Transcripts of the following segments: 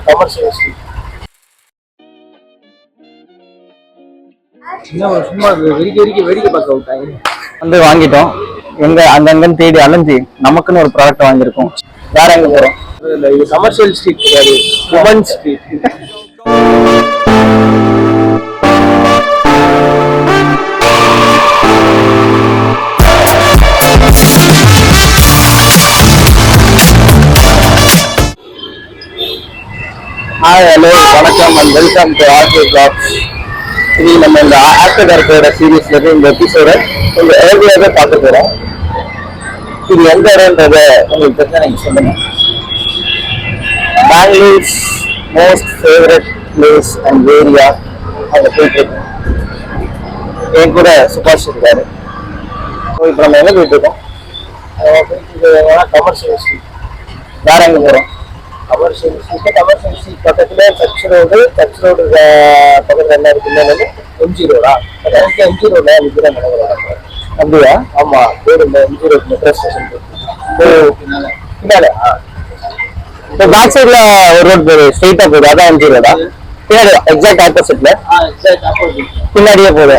Commercial street. சும்மா வெடிக்க பார்க்க விட்டாங்க வந்து வாங்கிட்டோம். எங்க அங்கங்கன்னு தேடி அலைஞ்சி நமக்குன்னு ஒரு ப்ராடக்ட் வாங்கியிருக்கோம். வேற எங்க போறோம்? இது கமர்ஷியல் ஸ்ட்ரீட் கிடையாது, உமன் ஸ்ட்ரீட். ஹாய், ஹலோ, வணக்கம் and welcome to RK vlogs. இது நம்ம இந்த ஆக்டர் டேரக்டரோட சீரீஸ்ல இருந்து இந்த எபிசோட கொஞ்சம் ஏர்லியாவே பார்க்க போறோம். இது எந்த இடம்ன்றத உங்களுக்கு தெரிஞ்சா நீங்க சொல்லுங்க. Bangalore's most favourite place and area அங்கே போயிட்டு இருக்கோம். என் கூட சுபாஷ் இருக்காரு. இப்போ நம்ம எங்கே போயிட்டு இருக்கோம்? Commercial street. வேற எங்கே போகிறோம்? கமர்ஷியல் ஸ்ட்ரீட் பக்கத்துல டச் ரோடு பக்கத்துல என்ன இருக்குன்னு எம்ஜி ரோடா? எம்ஜி ரோட்ல நிக்கிறேன். அப்படியா? ஆமா, பேர் இந்த எம்ஜி ரோட் மெட்ரோ ஸ்டேஷன் பின்னால. இப்போ பேக் சைட்ல ஒரு ரோட் போகுது, ஸ்ட்ரெயிட்டா போகுது, அதான் எம்ஜி ரோடா? பின்னாடி எக்ஸாக்ட் ஆப்போசிட்ல பின்னாடியே போகுது.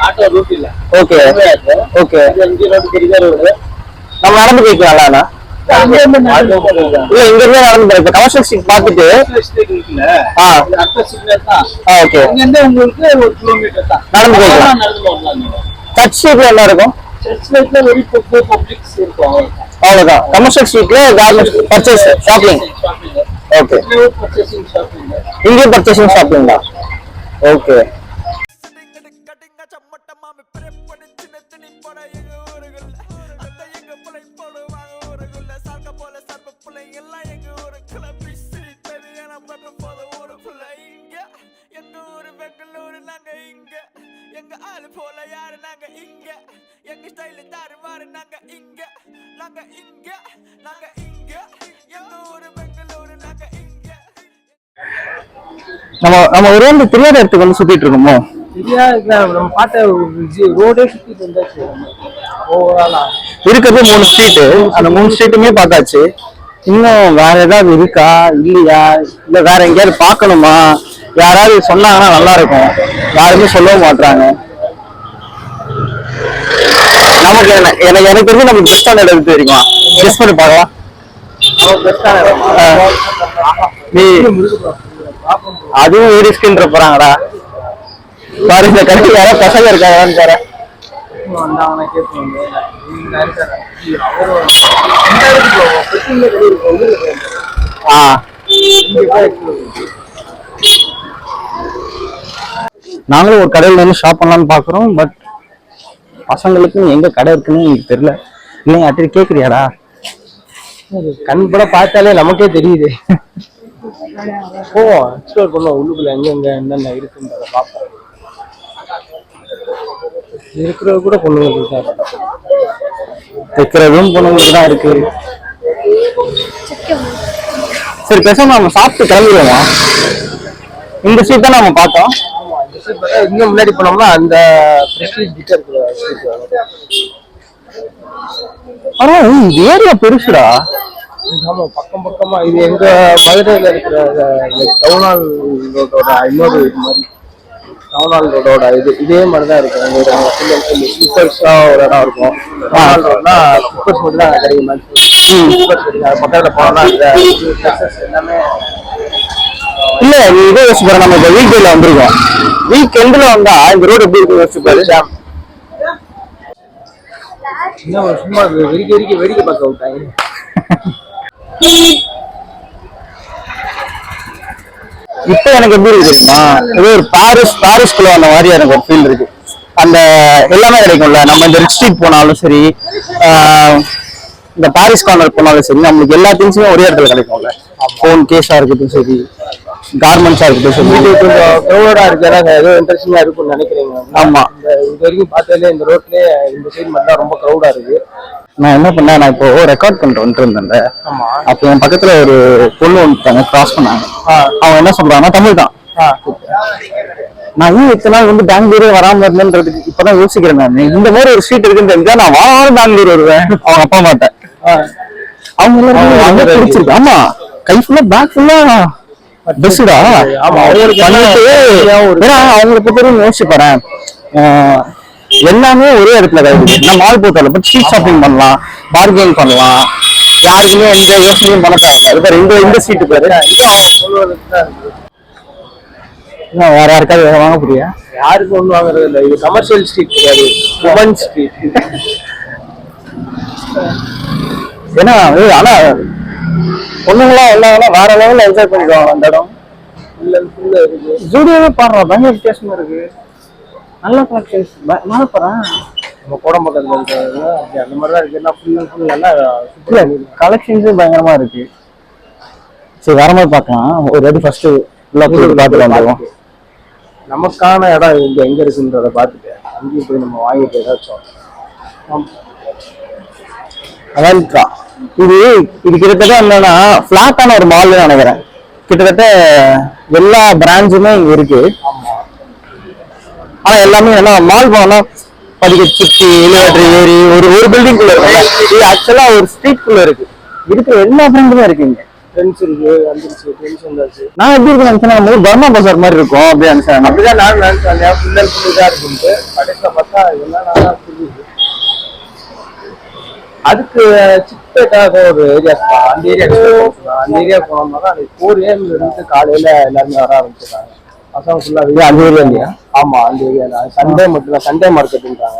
ஆட்டோ ரூட் இல்ல. Okay okay. எம்ஜி ரோடு பெரிய ரோடு. நம்ம நடந்து போய்க்கலாம்ல? இல்ல, இங்க இருந்து நடந்து போறோம். கமர்ஷியல் ஸ்ட்ரீட் பார்த்துட்டு ஓகே உங்களுக்கு ஒரு கிலோமீட்டர் தான் நடந்து போகலாம். சர்ச் ஸ்ட்ரீட்ல என்ன இருக்கும்? அவ்வளவுதான். கமர்ஷியல் ஸ்ட்ரீட்ல கார்மெண்ட்ஸ், பர்ச்சேஸ், ஷாப்பிங். ஓகே, இங்கே பர்ச்சேசிங் ஷாப்பிங் தான். ஓகே. நம்ம ஒரு வந்து தெரியாத இடத்துக்கு வந்து சுத்திட்டு இருக்கோமோ? நம்ம பார்த்த ரோடே சுத்திட்டு வந்தாச்சு. இருக்கிறது 3 ஸ்ட்ரீட்டு. அந்த 3 ஸ்ட்ரீட்டுமே பார்த்தாச்சு. இன்னும் வேற ஏதாவது இருக்கா இல்லையா, இல்ல வேற எங்கேயாவது பார்க்கணுமா? யாராவது சொன்னாங்கன்னா நல்லா இருக்கும். யாருமே சொல்லவும் மாட்டாங்க. நமக்கு எனக்கு தெரிஞ்சு நமக்கு பெஸ்டான இடம் தெரியுமா? கெஸ் பண்ணி பார்க்கலாம். நீ அதுவும் வீடியோ ஸ்கிரீன் போறாங்கடா பாரு. இந்த கடைக்கு யாராவது பசங்க இருக்காங்கன்னு பாரு. நாங்களும் ஒரு கடையில இருந்து ஷாப் பண்ணலாம்னு பாக்குறோம். பட் பசங்களுக்கு எங்க கடை இருக்குன்னு எனக்கு தெரியல. இல்லைங்க அட்டி கேக்குறியாடா? கண் கூட பார்த்தாலே நமக்கே தெரியுது. போவோம், எக்ஸ்ப்ளோர் பண்ணுவோம். உள்ளுக்குள்ள எங்க என்னென்ன இருக்குன்றத பார்ப்போம். இருக்கிறது கூட பொண்ணுங்களுக்கு தான், வைக்கிறதும் பொண்ணுங்களுக்கு தான் இருக்கு. சரி, பேசாம நம்ம சாப்பிட்டு கிளம்பிடுவோமா? இந்த ஸ்ட்ரீட் தான் நம்ம பார்த்தோம். இங்க முன்னாடி போனோம்னா அந்த ஆனா இந்த ஏரியா பெருசுடா. ஆமா, பக்கமா இது எங்க மதுரையில இருக்கிற டவுனால் ரோடோட இன்னொரு இது மாதிரி. டவுனால் ரோடோட இதே மாதிரிதான் இருக்கு. அங்க ஒரு ஸ்லிப்பர்ஸா ஒரு இடம் இருக்கும். டவுனால் ரோட்னா ஸ்லிப்பர்ஸ் மட்டும் தான் கிடைக்கும். பக்கத்துல போனோம்னா எல்லாமே இல்ல. நீ இதே யோசிச்சு பாரு, நம்ம இப்ப வீக் டேல வந்திருக்கோம். வீக் எண்ட்ல வந்தா இந்த ரோடு எப்படி இருக்கு யோசிச்சு பாரு. சும்மா வெடிக்க பார்க்க விட்டாங்க. இப்ப எனக்கு எப்படி இருக்கு தெரியுமா? ஏதோ ஒரு பாரிஸ்குள்ள அந்த மாதிரி எனக்கு ஒரு ஃபீல் இருக்கு. அந்த எல்லாமே கிடைக்கும்ல. நம்ம இந்த ரிச் ஸ்ட்ரீட் போனாலும் சரி, இந்த பாரிஸ் கார்னர் போனாலும் சரி, நம்மளுக்கு எல்லா திங்ஸுமே ஒரே இடத்துல கிடைக்கும்ல. போன் கேஸா இருக்கட்டும் சரி, கார்மெண்ட்ஸா இருக்கட்டும் சரி. கொஞ்சம் க்ரௌடா இருக்கு. ஏதோ இன்ட்ரெஸ்டிங்கா இருக்கும்னு நினைக்கிறீங்க? ஆமா, இது வரைக்கும் பார்த்தாலே இந்த ரோட்லயே இந்த சைடு மட்டும் ரொம்ப க்ரௌடா இருக்கு. நான் என்ன பண்ணேன், நான் இப்போ ரெக்கார்ட் பண்ணிட்டு வந்துட்டு இருந்தேன்ல. அப்போ என் பக்கத்துல ஒரு பொண்ணு வந்துட்டாங்க, கிராஸ் பண்ணாங்க. அவங்க என்ன சொல்றாங்கன்னா, தமிழ் தான். நான் ஏன் இத்தனை நாள் வந்து பெங்களூரே வராம இருந்தேன்றதுக்கு இப்பதான் யோசிக்கிறேன். நான் இந்த மாதிரி ஒரு ஸ்ட்ரீட் இருக்குன்னு தெரிஞ்சா நான் வாரம் பெங்களூர் வருவேன் அவங்க அப்பா மாட்டேன். அவங்க எல்லாருமே பிடிச்சிருக்கு. ஆமா, கை ஃபுல்லா பேக் ஃபுல்லா பெஸ்டா. ஆமா, ஏன்னா அவங்களை பத்தி யோசிச்சு பாறேன், எல்லாமே ஒரே இடத்துல கிடையாது. நம்ம மால் போட்டாலும் பட் ஸ்ட்ரீட் ஷாப்பிங் பண்ணலாம், பார்கெயின் பண்ணலாம், யாருக்குமே எந்த யோசனையும் பண்ண தேவையில்லை. இப்ப இந்த சீட்டு பேரு வேற யாருக்காவது வாங்க புரியா? யாருக்கும் ஒண்ணு வாங்குறது இல்லை. இது கமர்ஷியல் ஸ்ட்ரீட் கிடையாது, உமன் ஸ்ட்ரீட். ஏன்னா ஆனா பொண்ணுங்களாம் எல்லாம் வேற லெவல்ல என்ஜாய் பண்ணிடுவாங்க அந்த இடம். இருக்கு. ஜூடியோவே பாடுறா, பயங்கர வித்தியாசமா இருக்கு, நல்ல கலெக்ஷன்ஸ். மேல போறேன் நம்ம கோடம்பக்கத்துல இருக்கிறது அந்த மாதிரிதான் இருக்கு. எல்லாம் ஃபுல் அண்ட் ஃபுல் நல்லா கலெக்ஷன்ஸும் பயங்கரமா இருக்கு. சரி, வர மாதிரி பார்க்கலாம். ஒரு வாட்டி ஃபர்ஸ்ட் பார்த்துட்டு வந்துடுவோம். நமக்கான இடம் இங்க எங்க இருக்குன்றத பார்த்துட்டு அங்கேயும் போய் நம்ம வாங்கிட்டு ஏதாச்சும். அதான் இது கிட்டத்தட்ட என்னன்னா பிளாட்டான ஒரு மால் நினைக்கிறேன். கிட்டத்தட்ட எல்லா பிராண்ட்ஸுமே இங்க இருக்கு. ஆனா எல்லாமே என்ன மால் போனா படிக்க சுத்தி எலிவேட்டர் ஏறி ஒரு பில்டிங் குள்ள இருக்கு. இது ஆக்சுவலா ஒரு ஸ்ட்ரீட் குள்ள இருக்கு. இருக்கிற எல்லா பிராண்டுமே இருக்கு இங்க. ட்ரெண்ட்ஸ் இருக்கு, வந்துருச்சு, ட்ரெண்ட்ஸ் வந்தாச்சு. நான் எப்படி இருக்கு நினைச்சேன், பர்மா பஜார் மாதிரி இருக்கும் அப்படி நினைச்சேன். அப்படிதான் நானும் நினைச்சேன், ஃபுல் அண்ட் ஃபுல் இதா இருக்குன்ட்டு. கடைசியில பார்த்தா இதெல்லாம் நல்லா புரியுது. அதுக்கு சிப்பேட்டாக ஒரு ஏரியா, அந்த ஏரியா போனோம்னா தான் 4 AM இருந்து காலையில எல்லாருமே வர ஆரம்பிச்சிருக்காங்க. பசங்க ஃபுல்லா அந்த ஏரியா இல்லையா? ஆமா, அந்த ஏரியா தான். சண்டே மட்டும் தான், சண்டே மார்க்கெட்டுன்றாங்க.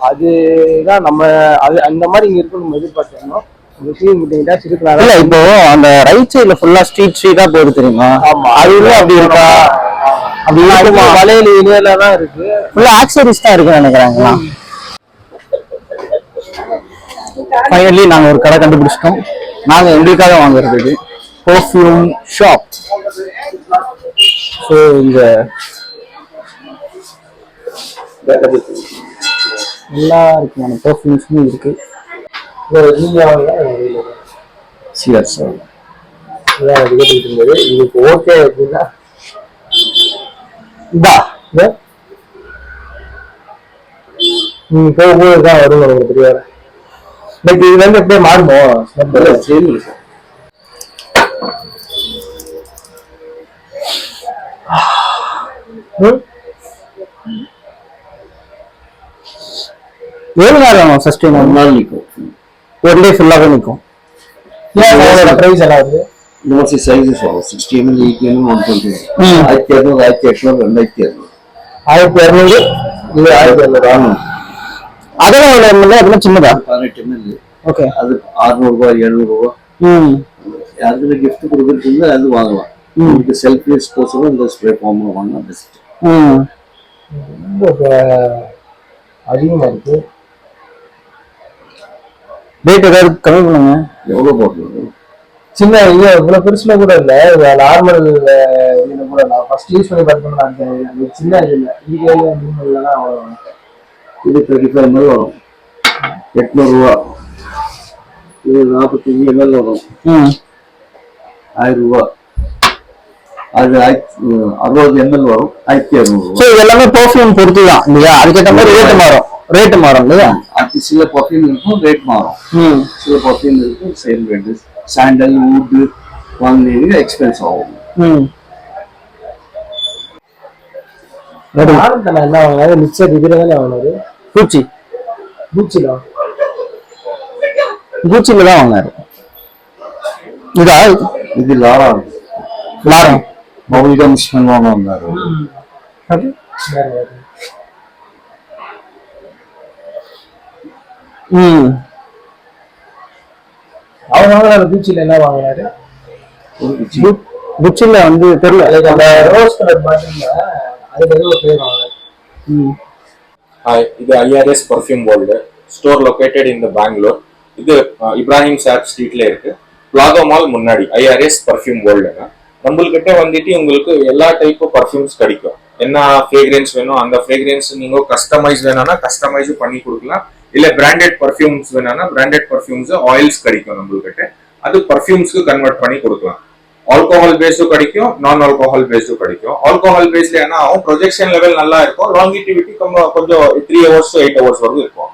அதுதான் நம்ம அது அந்த மாதிரி இங்க இருக்கும் நம்ம எதிர்பார்த்தோம். இல்ல இப்போ அந்த ரைட் சைடுல ஃபுல்லா ஸ்ட்ரீட்டா போகுது தெரியுமா? ஆமா, அது அப்படி இருக்கா? அப்படி இருக்குமா? மலையில இனியில தான் இருக்கு, ஃபுல்லா ஆக்சரிஸ் தான் இருக்குன்னு நினைக்கிறாங்களா? ஃபைனலி நாங்க ஒரு கடை கண்டுபிடிச்சிட்டோம். நாங்க எங்களுக்காக வாங்குறதுக்கு பெர்ஃப்யூம் ஷாப். ஸோ இங்க எல்லா இருக்குமான பெர்ஃப்யூம்ஸும் இருக்கு. இதுக்கு ஓகே அப்படின்னா போகும்போதுதான் வரும் உங்களுக்கு தெரியாது. பட் இதுல இருந்து எப்படியே மாறுமோ? சரி, எவ்வளவு நேரம் சஸ்டெயின்? ஒரு நாள் நிற்கும், ஒரு டே ஃபுல்லாவே நிற்கும். பிரைஸ் எல்லாம் வருது. யூனிவர்சிட்டி சைஸஸ் வரும் 60 ml 80 ml 120 1200 1800 2200 1200 இது 1200 அதெல்லாம் எவ்வளவு ml? அதெல்லாம் சின்னதா 18 ml. ஓகே, அது 600 ரூபாய் 700 ரூபாய். யாருக்கு கிஃப்ட் கொடுக்கறதுக்கு அது வாங்கலாம். உங்களுக்கு செல்ஃப் யூஸ் கோசம் இந்த ஸ்ப்ரே ஃபார்ம்ல வாங்கினா பெஸ்ட். ரொம்ப அதிகமா இருக்கு. ரேட் ஏதாவது கம்மி பண்ணுங்க. எவ்வளவு போட்டுருது? சின்ன இது இவ்வளவு பெருசுல கூட இல்ல, நார்மல் இதுல கூட நான் ஃபர்ஸ்ட் யூஸ் பண்ணி பார்த்தோம்னா அந்த சின்ன இது இல்ல, இதுலாம் அவ்வளவு. இது 35 ml வரும் 800 ரூபாய். இது 45 ml வரும் 1000 ரூபாய். அது 60 ml வரும் 1200. சோ எல்லாமே பெர்ஃப்யூம் பொறுத்து தான் இல்லையா? அதுக்கேற்ற மாதிரி ரேட் மாறும் இல்லையா? அது சில பர்ஃப்யூம் இருக்கும், ரேட் மாறும். சில பர்ஃப்யூம் இருக்கும் சேம் ரேட். சாண்டல் வுட் வாங்கினீங்க எக்ஸ்பென்ஸ் ஆகும். என்ன வாங்கினாரு? மிக்சர் இதுல தானே வாங்கினாரு. பூச்சில தான் வாங்கினாரு. இதா இது லாரம் மௌலிகா மிஷன் வாங்க வந்தாரு. அவங்க வாங்கினாரு. பூச்சில என்ன வாங்கினாரு? குச்சில வந்து தெரியல, அந்த ரோஸ் கலர் பாட்டில்ல அது ஏதோ பேர் வாங்கினாரு. இது IRS perfume world store located in Bangalore. இது இப்ராஹிம் சாப் ஸ்ட்ரீட்ல இருக்கு, பிளாகோ மால் முன்னாடி. IRS பர்ஃப்யூம் வேர்ல்டுங்க. நம்மள்கிட்ட வந்துட்டு உங்களுக்கு எல்லா டைப் ஆஃப் பர்ஃப்யூம்ஸ் கிடைக்கும். என்ன ஃப்ரேக்ரன்ஸ் வேணும் அந்த ஃப்ரேக்ரன்ஸ் நீங்க கஸ்டமைஸ் வேணும்னா கஸ்டமைஸ் பண்ணி கொடுக்கலாம். இல்ல பிராண்டட் பர்ஃப்யூம்ஸ் வேணும்னா பிராண்டட் பர்ஃப்யூம்ஸ் ஆயில்ஸ் கிடைக்கும் நம்மள்கிட்ட. அது பர்ஃப்யூம்ஸ்க்கு கன்வெர்ட் பண்ணி கொடுக்கலாம். ஆல்கோஹால் பேஸ்டும் கிடைக்கும், நான் ஆல்கோஹால் பேஸ்டும் கிடைக்கும். ஆல்கோஹால் பேஸ்ல என்ன ஆகும், ப்ரொஜெக்ஷன் லெவல் நல்லா இருக்கும், லாங்கிட்டிவிட்டி கொஞ்சம் 3 hours to 8 hours வரைக்கும் இருக்கும்.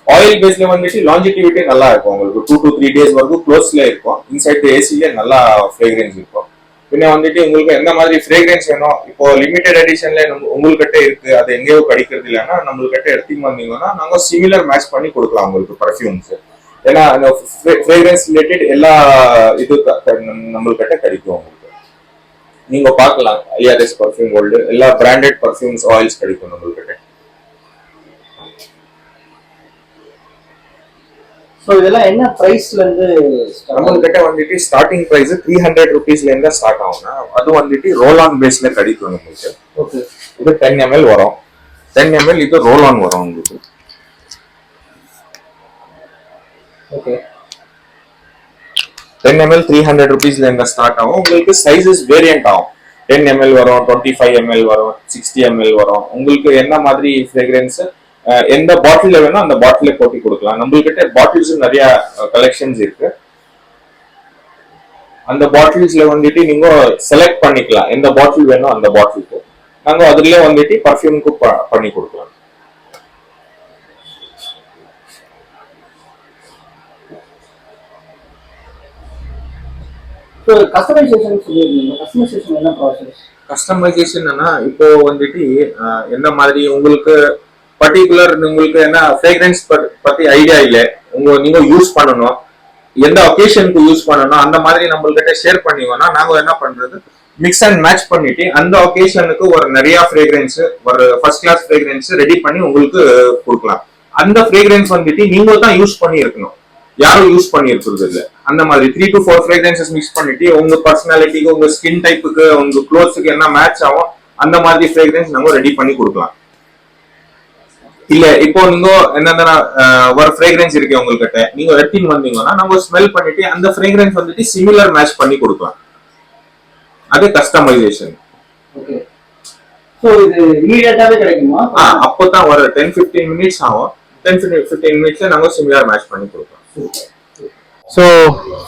ஆயில் பேஸ்ல வந்துட்டு லாஞ்சிட்டிவிட்டி நல்லா இருக்கும் உங்களுக்கு 2 to 3 days வரைக்கும் க்ளோஸ்ல இருக்கும். இன்சைட் ஏசில நல்லா ஃப்ரேக்ரன்ஸ் இருக்கும். பின்ன வந்துட்டு உங்களுக்கு எந்த மாதிரி ஃப்ரேக்ரன்ஸ் வேணும், இப்போ லிமிடெட் எடிஷன்ல உங்கள்கிட்ட இருக்கு, அது எங்கேயோ கிடைக்கிறது இல்லைன்னா நம்மள்கிட்ட எடுத்துட்டு வந்தீங்கன்னா நாங்க சிமிலர் மேட்ச் பண்ணி கொடுக்கலாம் உங்களுக்கு பர்ஃபியூம்ஸ். ஏன்னா அந்த ஃப்ரேக்ரன்ஸ் ரிலேட்டட் எல்லா இது நம்மள்கிட்ட கிடைக்கும் உங்களுக்கு. நீங்க பார்க்கலாம் ஐஆர்எஸ் பர்ஃபியூம் வேர்ல்டு எல்லா பிராண்டட் பர்ஃபியூம்ஸ் ஆயில்ஸ் கிடைக்கும் நம்மள்கிட்ட. ஸோ இதெல்லாம் என்ன பிரைஸ்ல இருந்து நம்மள்கிட்ட வந்துட்டு ஸ்டார்டிங் பிரைஸ் 300 rupeesல இருந்து ஸ்டார்ட் ஆகும்னா அது வந்துட்டு ரோல் ஆன் பேஸ்ல கிடைக்கும் நம்மளுக்கு. ஓகே, இது 10 ml வரும். 10 ml இது ரோல் ஆன் வரும் உங்களுக்கு. ஓகே, 10 ml 300 rupeesல இருந்து ஸ்டார்ட் ஆகும். உங்களுக்கு சைஸஸ் வேரியன்ட் ஆகும். 10 ml வரும், 25 ml வரும், 60 ml வரும். உங்களுக்கு என்ன மாதிரி ஃப்ரேக்ரன்ஸ் எந்த பாட்டில வேணும் அந்த பாட்டில போட்டு கொடுக்கலாம். நம்மள்கிட்ட பாட்டில்ஸ் நிறைய கலெக்ஷன்ஸ் இருக்கு. அந்த பாட்டில்ஸ்ல வந்துட்டு நீங்க செலக்ட் பண்ணிக்கலாம் எந்த பாட்டில் வேணும் அந்த பாட்டிலுக்கு. நாங்க அதுலயே வந்துட்டு பர்ஃபியூமுக்கு பண்ணி கொடுக்கலாம். கஸ்டமைசேஷன் இப்போ வந்துட்டு எந்த மாதிரி உங்களுக்கு பர்டிகுலர் உங்களுக்கு என்ன ஃப்ரேக்ரன்ஸ் பத்தி ஐடியா இல்ல, நீங்க யூஸ் பண்ணணும், எந்த ஒகேஷனுக்கு யூஸ் பண்ணணும் அந்த மாதிரி நம்மள்கிட்ட ஷேர் பண்ணிங்கன்னா நாங்க என்ன பண்றது மிக்ஸ் அண்ட் மேட்ச் பண்ணிட்டு அந்த ஒகேஷனுக்கு ஒரு நிறைய ஃப்ரேக்ரன்ஸ் ஒரு ஃபர்ஸ்ட் கிளாஸ் ஃப்ரேக்ரன்ஸ் ரெடி பண்ணி உங்களுக்கு கொடுக்கலாம். அந்த ஃப்ரேக்ரன்ஸ் வந்துட்டு நீங்க தான் யூஸ் பண்ணி இருக்கணும், யாரும் யூஸ் பண்ணி இருக்கிறது இல்ல. அந்த மாதிரி 3 to 4 ஃப்ரேக்ரன்சஸ் மிக்ஸ் பண்ணிட்டு உங்க பர்சனாலிட்டிக்கு உங்க ஸ்கின் டைப்புக்கு உங்க க்ளோத்ஸுக்கு என்ன மேட்ச் ஆகும் அந்த மாதிரி ஃப்ரேக்ரன்ஸ் நம்ம ரெடி பண்ணி கொடுக்கலாம். இல்ல இப்போ நீங்க என்னன்னா ஒரு ஃப்ரேக்ரன்ஸ் இருக்கு உங்ககிட்ட, நீங்க எடுத்துட்டு வந்தீங்கன்னா நம்ம ஸ்மெல் பண்ணிட்டு அந்த ஃப்ரேக்ரன்ஸ் வந்துட்டு சிமிலர் மேட்ச் பண்ணி கொடுக்கலாம். அது கஸ்டமைசேஷன். ஓகே, சோ இது இமிடியேட்டாவே கிடைக்குமா? அப்பதான் ஒரு 10-15 மினிட்ஸ் ஆகும். 10-15 மினிட்ஸ்ல நாங்க சிமிலர் மேட்ச் பண்ணி கொடுக்கலாம். ஸோ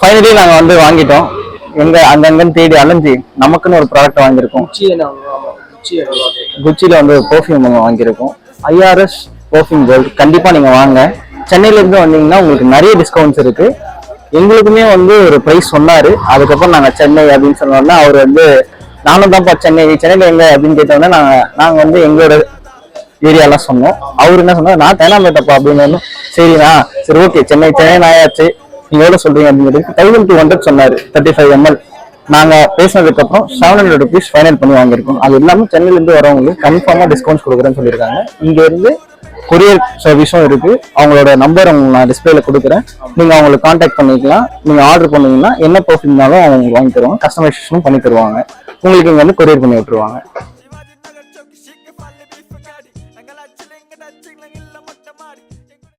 ஃபைனலி நாங்கள் வந்து வாங்கிட்டோம். அங்கங்கன்னு தேடி அலைஞ்சி நமக்குன்னு ஒரு ப்ராடக்ட் வாங்கியிருக்கோம். குச்சியில் வந்து பெர்ஃப்யூம் வாங்கியிருக்கோம். ஐஆர்எஸ் பெர்ஃப்யூம் வேர்ல்டு கண்டிப்பாக நீங்கள் வாங்க. சென்னையிலேருந்து வந்தீங்கன்னா உங்களுக்கு நிறைய டிஸ்கவுண்ட்ஸ் இருக்குது. எங்களுக்குமே வந்து ஒரு ப்ரைஸ் சொன்னார். அதுக்கப்புறம் நாங்கள் சென்னை அப்படின்னு சொன்னோம்னா அவர் வந்து நானும் தான்ப்பா சென்னையில் எங்கே அப்படின்னு கேட்டோம்னா நாங்கள் வந்து எங்களோட ஏரியாலாம் சொன்னோம். அவர் என்ன சொன்னார், நான் தேனாம்பேட்டப்பா அப்படின்னு. சரிண்ணா, சரி ஓகே, சென்னை ஆயாச்சு, நீங்க எவ்வளவு சொல்றீங்க அப்படின்னு 1200 சொன்னாரு. 35 ml நாங்க பேசினதுக்கு அப்புறம் 700 rupees ஃபைனல் பண்ணி வாங்கியிருக்கோம். அது இல்லாம சென்னையில இருந்து வரவங்களுக்கு கன்ஃபார்மா டிஸ்கவுண்ட்ஸ் கொடுக்குறேன்னு சொல்லியிருக்காங்க. இங்க இருந்து கொரியர் சர்வீஸும் இருக்கு. அவங்களோட நம்பர் நான் டிஸ்பிளேல கொடுக்குறேன், நீங்க அவங்களுக்கு கான்டாக்ட் பண்ணிக்கலாம். நீங்க ஆர்டர் பண்ணீங்கன்னா என்ன பெர்ஃப்யூம்னாலும் அவங்க வாங்கி தருவாங்க, கஸ்டமைசேஷனும் பண்ணி தருவாங்க. உங்களுக்கு இங்க வந்து கொரியர் பண்ணி விட்டுருவாங்க.